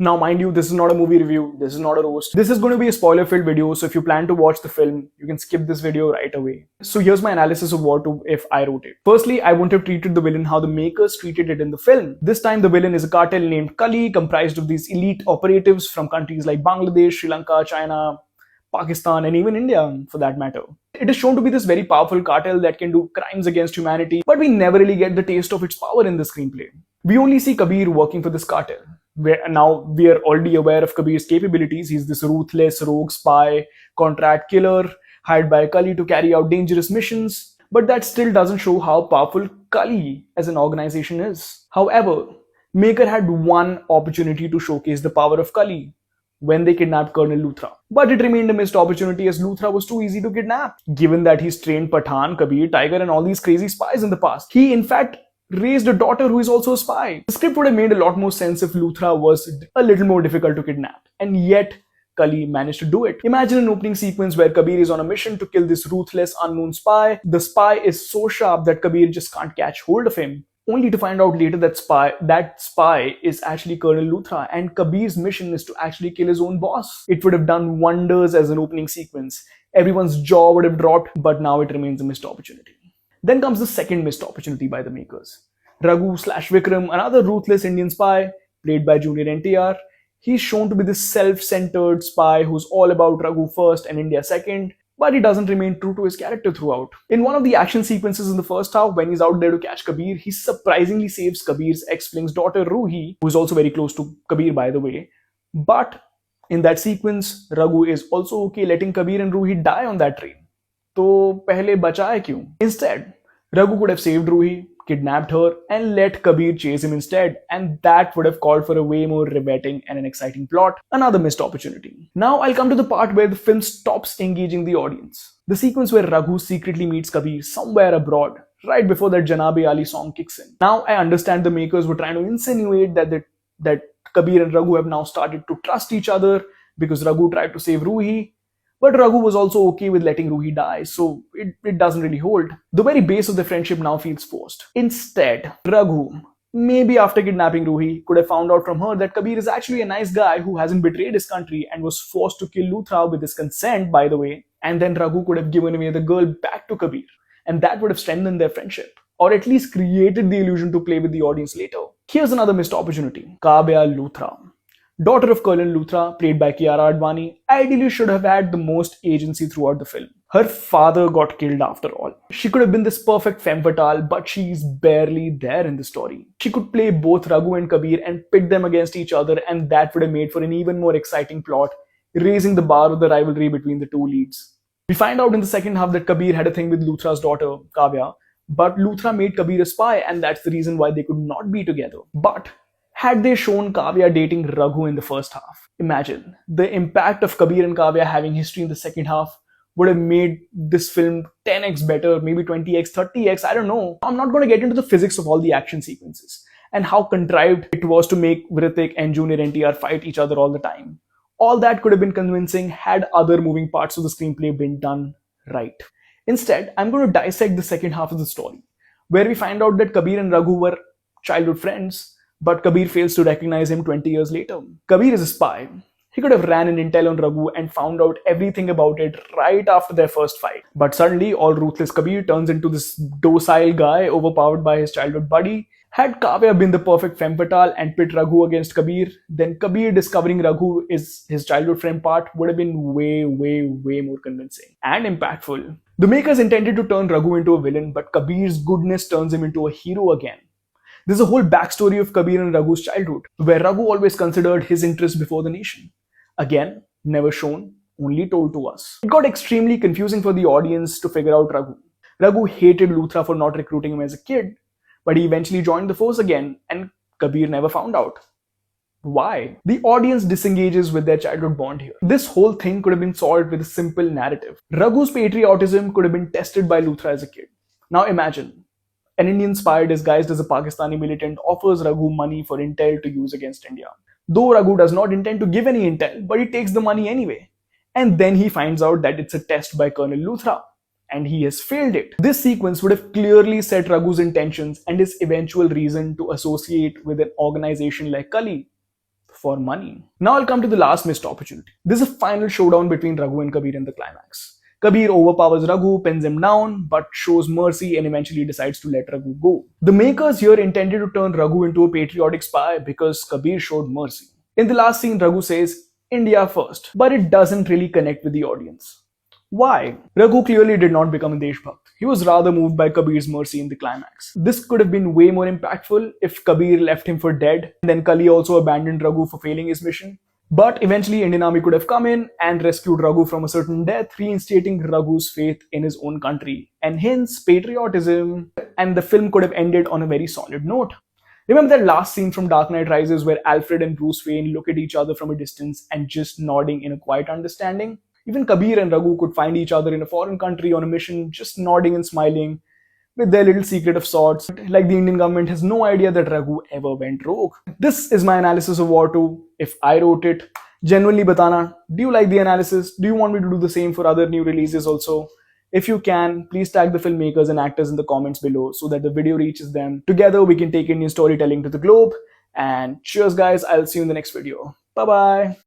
Now, mind you, this is not a movie review, this is not a roast. This is going to be a spoiler-filled video, so if you plan to watch the film, you can skip this video right away. So here's my analysis of what if I wrote it. Firstly, I wouldn't have treated the villain how the makers treated it in the film. This time, the villain is a cartel named Kali, comprised of these elite operatives from countries like Bangladesh, Sri Lanka, China, Pakistan, and even India, for that matter. It is shown to be this very powerful cartel that can do crimes against humanity, but we never really get the taste of its power in the screenplay. We only see Kabir working for this cartel. Now we are already aware of Kabir's capabilities. He's this ruthless rogue spy, contract killer, hired by Kali to carry out dangerous missions. But that still doesn't show how powerful Kali as an organization is. However, Maker had one opportunity to showcase the power of Kali when they kidnapped Colonel Luthra. But it remained a missed opportunity as Luthra was too easy to kidnap. Given that he's trained Pathan, Kabir, Tiger, and all these crazy spies in the past, he in fact raised a daughter who is also a spy. The script would have made a lot more sense if Luthra was a little more difficult to kidnap, and yet Kali managed to do it. Imagine an opening sequence where Kabir is on a mission to kill this ruthless unknown spy. The spy is so sharp that Kabir just can't catch hold of him, only to find out later that spy is actually Colonel Luthra, and Kabir's mission is to actually kill his own boss. It would have done wonders as an opening sequence. Everyone's jaw would have dropped, but now it remains a missed opportunity. Then comes the second missed opportunity by the makers. Raghu/Vikram, another ruthless Indian spy, played by Junior NTR. He's shown to be this self-centered spy who's all about Raghu first and India second, but he doesn't remain true to his character throughout. In one of the action sequences in the first half, when he's out there to catch Kabir, he surprisingly saves Kabir's ex-fling's daughter Ruhi, who is also very close to Kabir by the way. But in that sequence, Raghu is also okay letting Kabir and Ruhi die on that train. तो पहले बचाए क्यों? Instead, Raghu could have saved Ruhi, kidnapped her, and let Kabir chase him instead, and that would have called for a way more riveting and an exciting plot. Another missed opportunity. Now I'll come to the part where the film stops engaging the audience. The sequence where Raghu secretly meets Kabir somewhere abroad, right before that Janabe Ali song kicks in. Now I understand the makers were trying to insinuate that Kabir and Raghu have now started to trust each other because Raghu tried to save Ruhi. But Raghu was also okay with letting Ruhi die, so it doesn't really hold. The very base of the friendship now feels forced. Instead, Raghu, maybe after kidnapping Ruhi, could have found out from her that Kabir is actually a nice guy who hasn't betrayed his country and was forced to kill Luthra with his consent, by the way, and then Raghu could have given away the girl back to Kabir, and that would have strengthened their friendship, or at least created the illusion to play with the audience later. Here's another missed opportunity. Kavya Luthra, daughter of Colonel Luthra, played by Kiara Advani, ideally should have had the most agency throughout the film. Her father got killed after all. She could have been this perfect femme fatale, but she's barely there in the story. She could play both Raghu and Kabir and pit them against each other, and that would have made for an even more exciting plot, raising the bar of the rivalry between the two leads. We find out in the second half that Kabir had a thing with Luthra's daughter, Kavya, but Luthra made Kabir a spy, and that's the reason why they could not be together. But had they shown Kavya dating Raghu in the first half, imagine the impact of Kabir and Kavya having history in the second half would have made this film 10x better, maybe 20x, 30x, I don't know. I'm not going to get into the physics of all the action sequences and how contrived it was to make Hrithik and Junior NTR fight each other all the time. All that could have been convincing had other moving parts of the screenplay been done right. Instead, I'm going to dissect the second half of the story, where we find out that Kabir and Raghu were childhood friends, but Kabir fails to recognize him 20 years later. Kabir is a spy. He could have ran an intel on Raghu and found out everything about it right after their first fight. But suddenly, all ruthless Kabir turns into this docile guy overpowered by his childhood buddy. Had Kavya been the perfect femme fatale and pit Raghu against Kabir, then Kabir discovering Raghu is his childhood friend part would have been way more convincing and impactful. The makers intended to turn Raghu into a villain, but Kabir's goodness turns him into a hero again. There's a whole backstory of Kabir and Raghu's childhood, where Raghu always considered his interests before the nation. Again, never shown, only told to us. It got extremely confusing for the audience to figure out Raghu. Raghu hated Luthra for not recruiting him as a kid, but he eventually joined the force again, and Kabir never found out. Why? The audience disengages with their childhood bond here. This whole thing could have been solved with a simple narrative. Raghu's patriotism could have been tested by Luthra as a kid. Now imagine, an Indian spy disguised as a Pakistani militant offers Raghu money for intel to use against India. Though Raghu does not intend to give any intel, but he takes the money anyway. And then he finds out that it's a test by Colonel Luthra, and he has failed it. This sequence would have clearly set Raghu's intentions and his eventual reason to associate with an organization like Kali. for money. Now I'll come to the last missed opportunity. This is a final showdown between Raghu and Kabir in the climax. Kabir overpowers Raghu, pins him down, but shows mercy and eventually decides to let Raghu go. The makers here intended to turn Raghu into a patriotic spy because Kabir showed mercy. In the last scene, Raghu says, India first, but it doesn't really connect with the audience. Why? Raghu clearly did not become a Deshbhakt. He was rather moved by Kabir's mercy in the climax. This could have been way more impactful if Kabir left him for dead, and then Kali also abandoned Raghu for failing his mission. But eventually Indian army could have come in and rescued Raghu from a certain death, reinstating Raghu's faith in his own country, and hence patriotism, and the film could have ended on a very solid note. Remember that last scene from Dark Knight Rises where Alfred and Bruce Wayne look at each other from a distance and just nodding in a quiet understanding? Even Kabir and Raghu could find each other in a foreign country on a mission, just nodding and smiling with their little secret of sorts, like the Indian government has no idea that Raghu ever went rogue. This is my analysis of War 2. If I wrote it, genuinely batana, do you like the analysis? Do you want me to do the same for other new releases also? If you can, please tag the filmmakers and actors in the comments below so that the video reaches them. Together we can take Indian storytelling to the globe. And cheers guys, I'll see you in the next video. Bye bye.